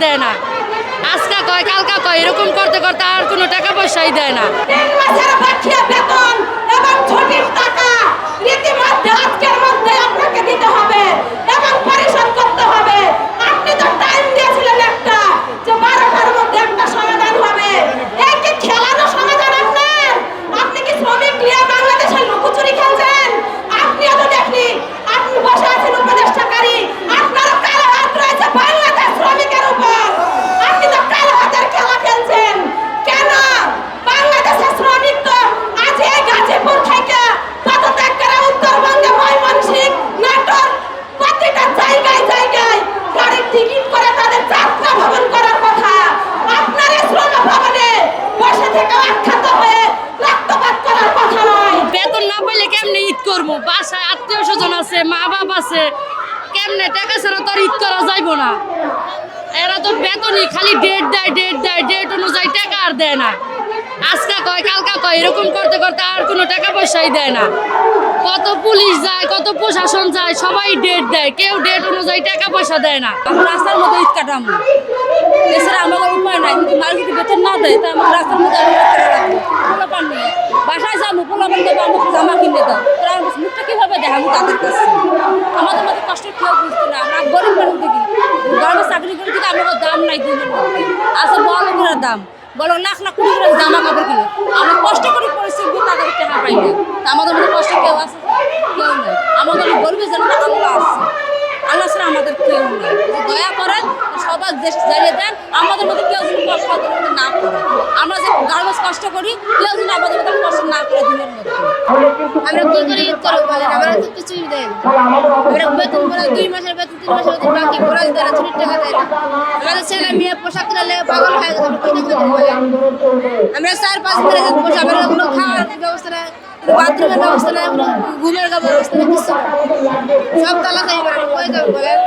দেয় না। আজকে কয় কালকা কয়, এরকম করতে করতে আর কোনো টাকা পয়সাই দেয় না। আপনাকে দিতে হবে এবং পরিশোধ করতে হবে। আপনি তো টাইম দিয়েছিলেন একটা, যে 12টার মধ্যে একটা সমাধান হবে। এই কি খেলানো সমাধান আপনার? আপনি কি শ্রমিক নিয়ে বাংলাদেশের লুকোচুরি খেলছেন? আপনিও তো দেখনি, আপনি বসে আছেন উপদেষ্টাকারী, আপনারও কালো হাত রয়েছে বাংলাদেশ শ্রমিকের উপর। আপনি তো কালো হাতের খেলা খেলছেন কেন? বাংলাদেশের শ্রমিক তো আজ এই গাজীপুর থেকে পদত্যাগ করে উত্তরবঙ্গে ময়মনসিংহ, নাটোর, প্রতিটা জায়গায় জায়গায় গাড়ির টিকিট করে তাদের যাত্রা ভ্রমণ করার কথা। আপনার এই শ্রম ভবনে বসে থেকে আখ্যাত হয়ে রক্তপাত করার কথা নয়। বেতন না পাইলে কেমনে ঈদ করবো? বাসায় আত্মীয় স্বজন আছে, মা বাপ আছে, কেমনে টাকা ছাড়া তো আর ঈদ করা যাইব না। এরা তো বেতনই খালি ডেট দেয়, ডেট অনুযায়ী টাকা আর দেয় না। আজকে কয় কালকা কয়, এরকম করতে করতে আর কোনো টাকা পয়সাই দেয় না। কত পুলিশ যায়, কত প্রশাসন যায়, সবাই ডেট দেয়, কেউ ডেট অনুযায়ী টাকা পয়সা দেয় না। আমরা রাস্তার মধ্যে ঈদ কাটাবো, এছাড়া আমাদের উপায় নাই। যদি মাল যদি বেতন না দেয় তা আমরা রাস্তার মধ্যে পোলাপান নিয়ে বাসায় যাবো, পোলাপান দেবো, আমাকে জামা কিনে দাও। তারা মুখটা কীভাবে দেখাবো তাদের কাছে? আমাদের মতো কষ্ট কেউ বুঝতে না। আমরা গরিব মানুষ দেখি, গরিবের চাকরি করে দিকে আমাদের দাম নাই দিনের মধ্যে। আছে বড় করে দাম, বড় লাখ লাখ কোটি করে জামা কাপড় কিনে আমরা কষ্ট করে পরিশ্রম করে তাদের টাকা পাই না। আমাদের মধ্যে কষ্ট কেউ আছে? কেউ নাই। আমাদের গরিবের জন্য আল্লাহ আছে, আল্লাহ ছাড়া আমাদের কেউ নেই। দয়া করেন, সবার দেশ জ্বালিয়ে দেন, আমাদের মধ্যে কেউ যেন কষ্ট না করে। আমরা যে গার্মেন্টস কষ্ট করি, কেউ যেন আমাদের মধ্যে কষ্ট না করে দিনের মধ্যে। আমরা কি করে ঈদ করবো বলেন? আমরা তো কিছুই দেন, আমরা বেতন করে 2 মাসের বেতন 3 মাসের বেতন বাকি খরচ দেয় না, ছুটির টাকা দেয় না। আমাদের ছেলে মেয়ে পোশাক কিনে লেগে পাগল হয়ে গেছে। আমরা কি করে বলেন? আমরা 4-5 দিনের পোশাক, আমরা কোনো খাওয়ার ব্যবস্থা নেই, বাথরুমের ব্যবস্থা নেই, ঘুমের ব্যবস্থা নেই, কিছু সব তালা খাই। আমরা কই যাবো বলেন?